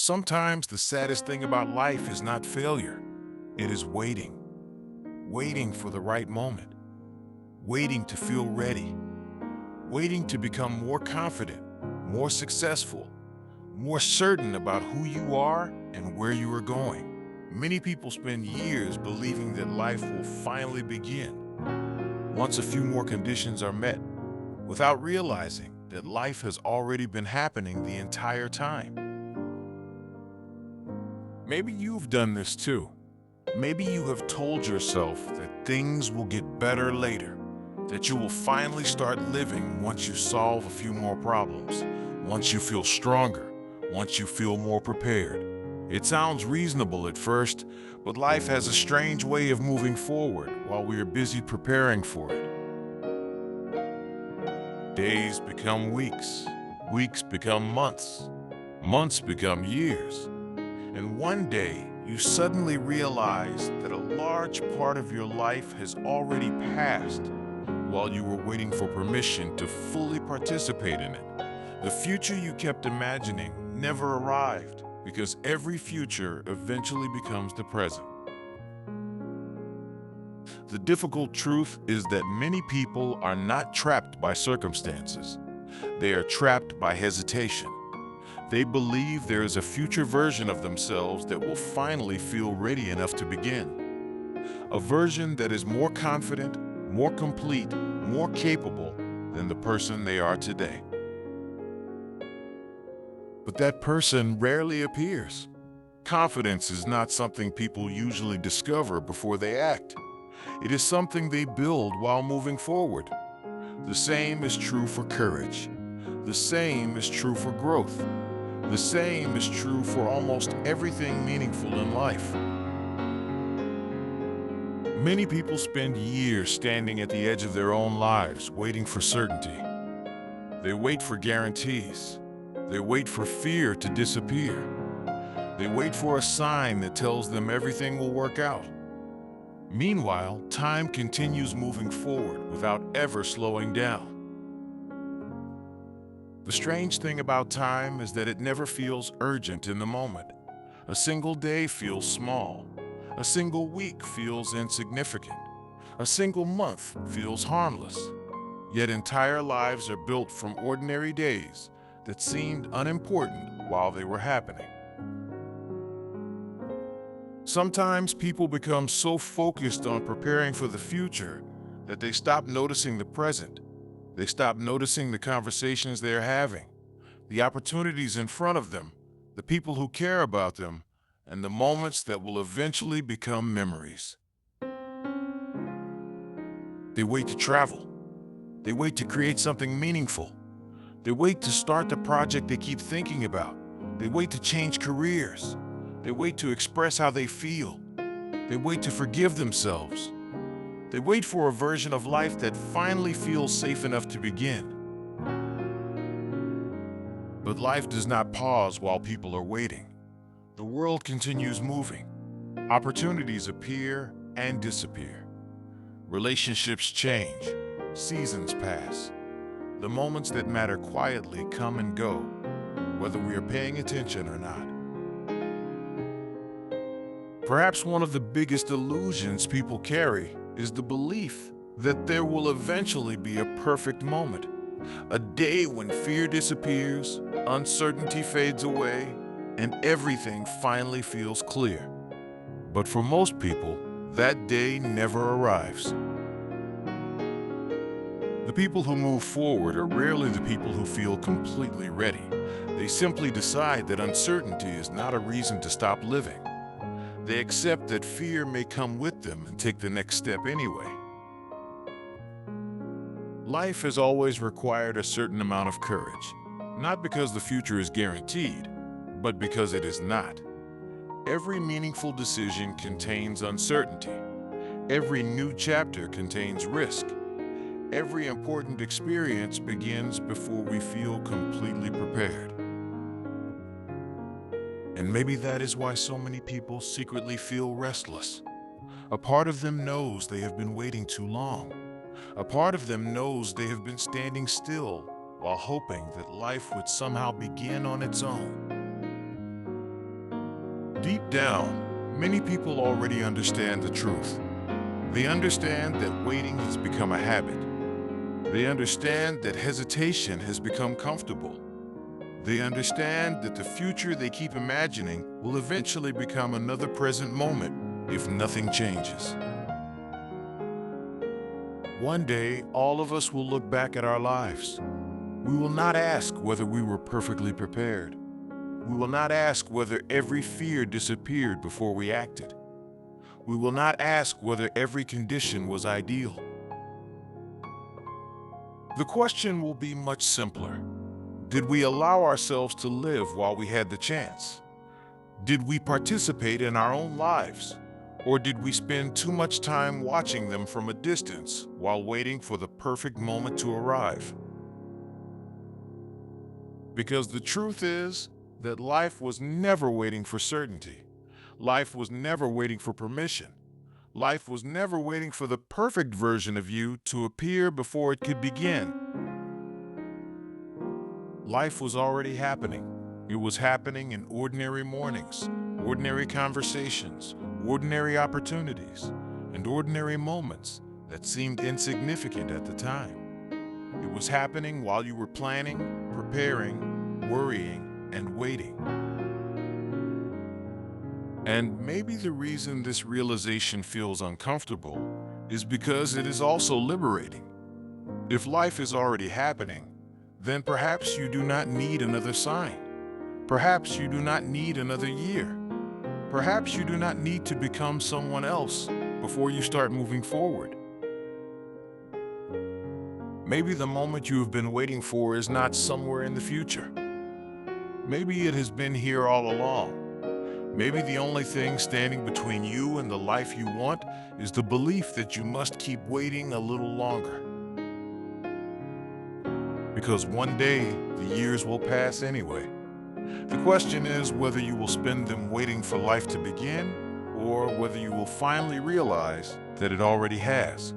Sometimes the saddest thing about life is not failure. It is waiting. Waiting for the right moment. Waiting to feel ready. Waiting to become more confident, more successful, more certain about who you are and where you are going. Many people spend years believing that life will finally begin once a few more conditions are met, without realizing that life has already been happening the entire time. Maybe you've done this too. Maybe you have told yourself that things will get better later, that you will finally start living once you solve a few more problems, once you feel stronger, once you feel more prepared. It sounds reasonable at first, but life has a strange way of moving forward while we are busy preparing for it. Days become weeks, weeks become months, months become years. And one day, you suddenly realize that a large part of your life has already passed while you were waiting for permission to fully participate in it. The future you kept imagining never arrived because every future eventually becomes the present. The difficult truth is that many people are not trapped by circumstances. They are trapped by hesitation. They believe there is a future version of themselves that will finally feel ready enough to begin. A version that is more confident, more complete, more capable than the person they are today. But that person rarely appears. Confidence is not something people usually discover before they act. It is something they build while moving forward. The same is true for courage. The same is true for growth. The same is true for almost everything meaningful in life. Many people spend years standing at the edge of their own lives, waiting for certainty. They wait for guarantees. They wait for fear to disappear. They wait for a sign that tells them everything will work out. Meanwhile, time continues moving forward without ever slowing down. The strange thing about time is that it never feels urgent in the moment. A single day feels small. A single week feels insignificant. A single month feels harmless. Yet entire lives are built from ordinary days that seemed unimportant while they were happening. Sometimes people become so focused on preparing for the future that they stop noticing the present. They stop noticing the conversations they're having, the opportunities in front of them, the people who care about them, and the moments that will eventually become memories. They wait to travel. They wait to create something meaningful. They wait to start the project they keep thinking about. They wait to change careers. They wait to express how they feel. They wait to forgive themselves. They wait for a version of life that finally feels safe enough to begin. But life does not pause while people are waiting. The world continues moving. Opportunities appear and disappear. Relationships change. Seasons pass. The moments that matter quietly come and go, whether we are paying attention or not. Perhaps one of the biggest illusions people carry is the belief that there will eventually be a perfect moment. A day when fear disappears, uncertainty fades away, and everything finally feels clear. But for most people, that day never arrives. The people who move forward are rarely the people who feel completely ready. They simply decide that uncertainty is not a reason to stop living. They accept that fear may come with them and take the next step anyway. Life has always required a certain amount of courage, not because the future is guaranteed, but because it is not. Every meaningful decision contains uncertainty. Every new chapter contains risk. Every important experience begins before we feel completely prepared. And maybe that is why so many people secretly feel restless. A part of them knows they have been waiting too long. A part of them knows they have been standing still while hoping that life would somehow begin on its own. Deep down, many people already understand the truth. They understand that waiting has become a habit. They understand that hesitation has become comfortable. They understand that the future they keep imagining will eventually become another present moment if nothing changes. One day, all of us will look back at our lives. We will not ask whether we were perfectly prepared. We will not ask whether every fear disappeared before we acted. We will not ask whether every condition was ideal. The question will be much simpler. Did we allow ourselves to live while we had the chance? Did we participate in our own lives? Or did we spend too much time watching them from a distance while waiting for the perfect moment to arrive? Because the truth is that life was never waiting for certainty. Life was never waiting for permission. Life was never waiting for the perfect version of you to appear before it could begin. Life was already happening. It was happening in ordinary mornings, ordinary conversations, ordinary opportunities, and ordinary moments that seemed insignificant at the time. It was happening while you were planning, preparing, worrying, and waiting. And maybe the reason this realization feels uncomfortable is because it is also liberating. If life is already happening, then perhaps you do not need another sign. Perhaps you do not need another year. Perhaps you do not need to become someone else before you start moving forward. Maybe the moment you have been waiting for is not somewhere in the future. Maybe it has been here all along. Maybe the only thing standing between you and the life you want is the belief that you must keep waiting a little longer. Because one day, the years will pass anyway. The question is whether you will spend them waiting for life to begin, or whether you will finally realize that it already has.